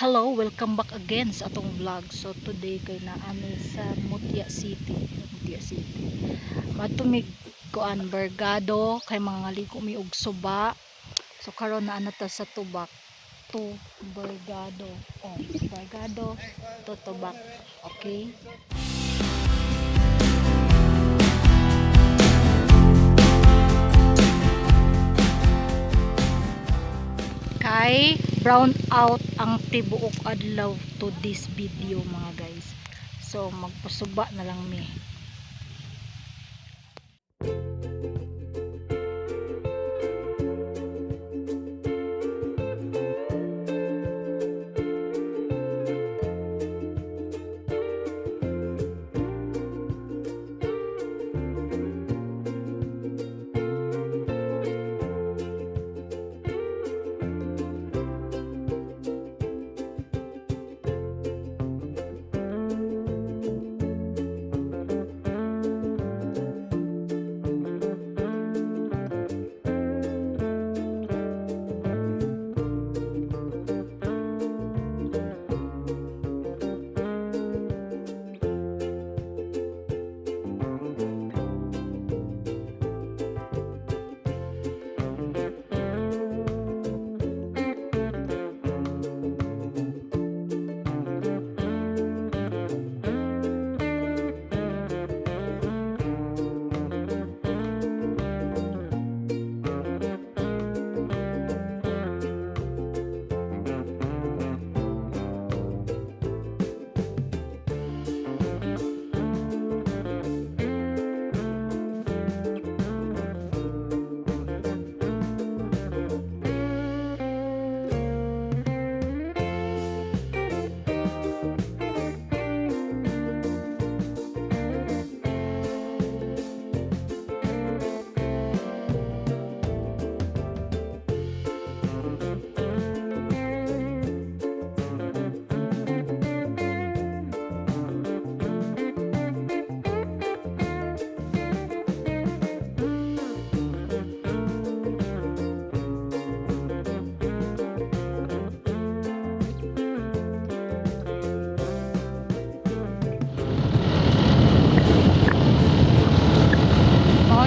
Hello, welcome back again sa atong vlog. So today kay naami sa Mutya City. Matumig kuan Bergado kay mga liko mi og suba. So karon na ta sa Tubak to Bergado. Oh, Bergado to Tubak. Okay? Kay brown out ang tibuok adlaw to this video mga guys. So magpasuba na lang mi.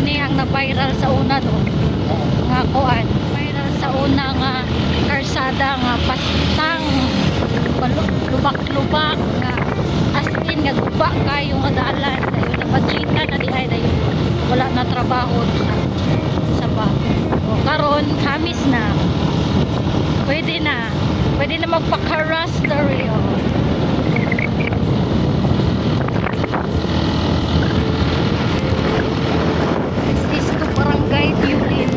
Ni ang na-viral sa una no nga kuan viral sa una nga karsada nga pastang lubak-lubak nga as in nga guba kayo nga daalan dayon napagita na di ay dayon wala na trabaho sa bago o karon hamis na pwede na magpakaras dari Barangay Bulin.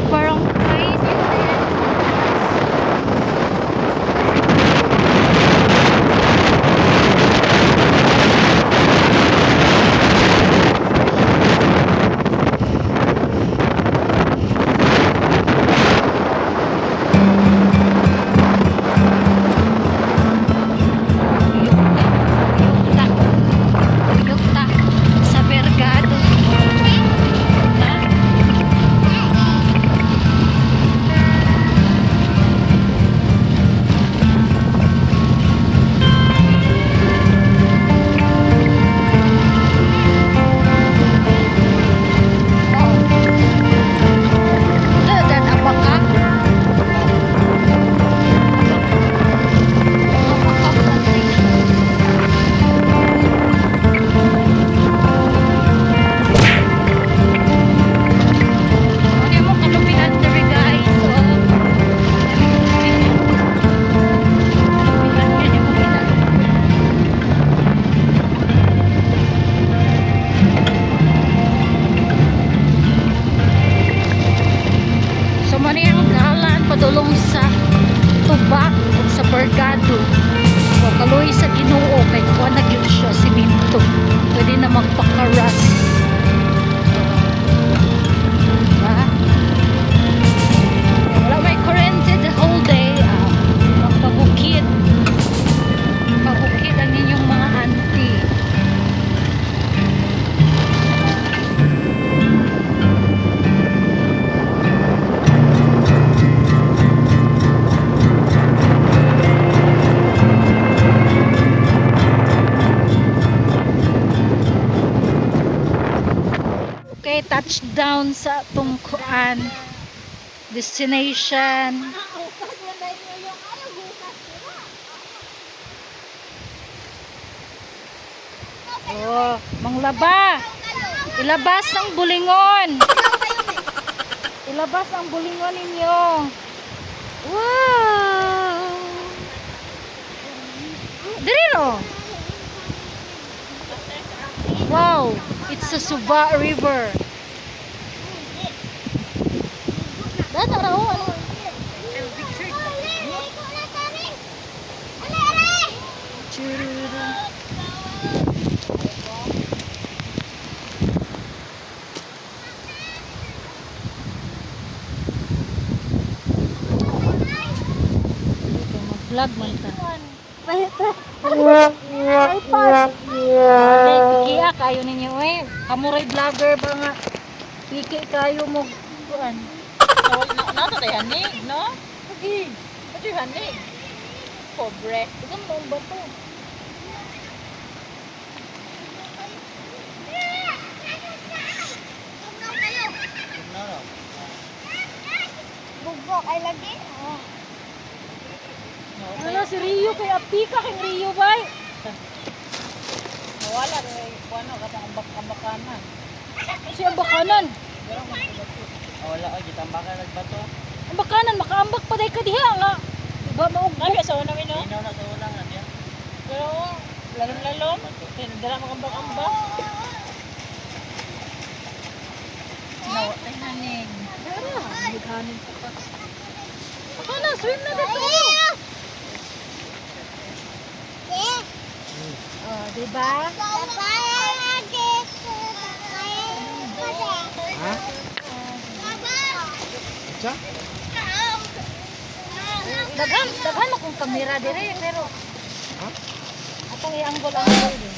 Barangay Bulin. Padulong sa Tubak o sa Bergado o kaluoy sa Ginoo kay kuha na gyud siya simento pwede na magpakaras diba? Wala may kuryente the whole day magpabukid ang inyong mga auntie. touchdown sa tungkuan destination. Oh, manglaba. Ilabas ang bulingon. Ilabas ang bulingon ninyo. Wow. Diri no. Wow, it's a Suba River. Data raw ano? Vlog man ta. Pikiya kayo ninyo eh. Kamuray vlogger ba nga? Piki kayo mo kuan. Nato tayo hanig, no? Sige. Nato yung hanig. Pobre. Ito mo ba to? Bugok ay lagi. Ano si Rio kay Apika kay Rio bay? Wala rin. Ano ka ang bakanan. Si ang bakanan. Wala ay gitambakan nagbato. Ang bakanan makaambak pa day ka diha nga. Diba maug Nabi sa una no? Inaw na sa ulang na diya. Pero lalom-lalom. Dala makambak-ambak. Nawa tayo hanig. Naghanin pa pa. Ako na, swim na dito. Oh, diba? Ha? Siya? Daghan akong kamera dire pero Ha? atong i-angle-angle din.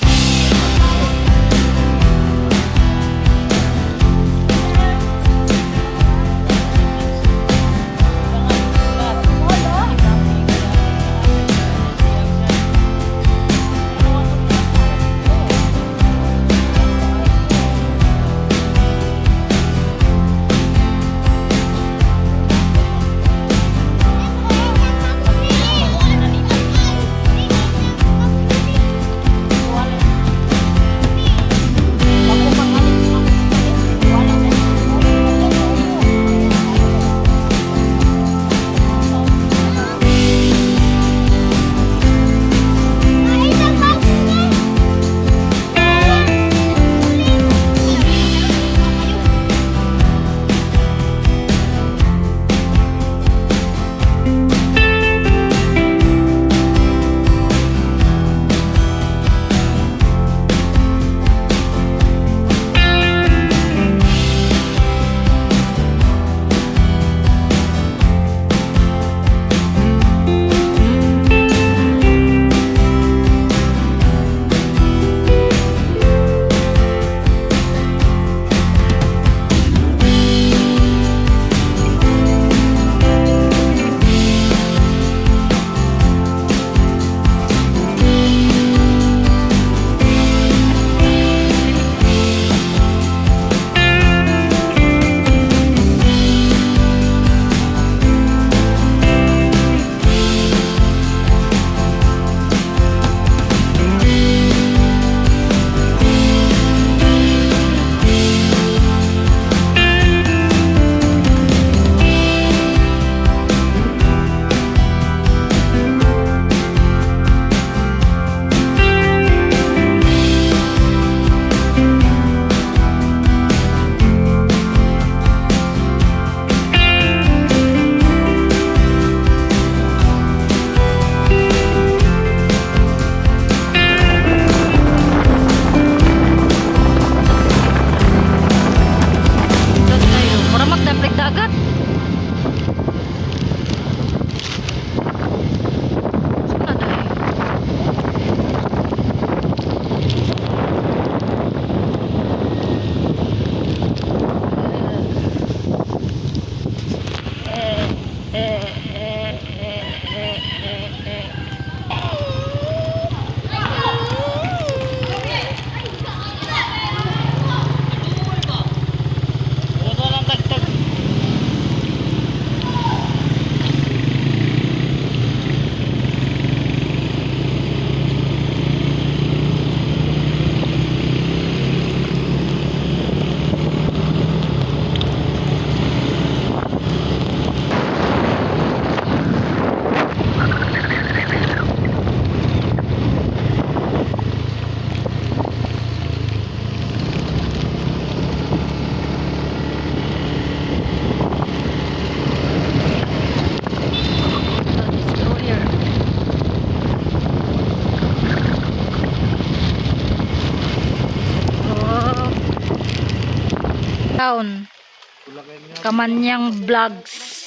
Kamanyang Vlogs.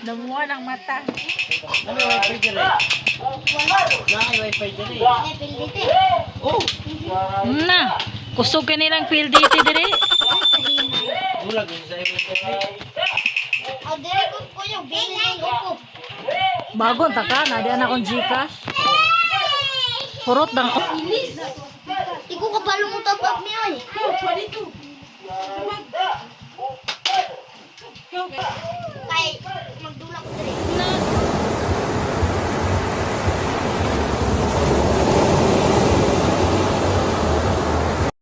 Namuha ng mata. Ano yung wifi dyan eh? Wala yung wifi dyan eh. Oh! Na, kusog ka nilang PLDT dire. Bulag yun sa wifi. Bago ta ka, na di anak kong Gcash. Hurot dang Iku kabalo mo top up niya eh. Kay magdula ko dali.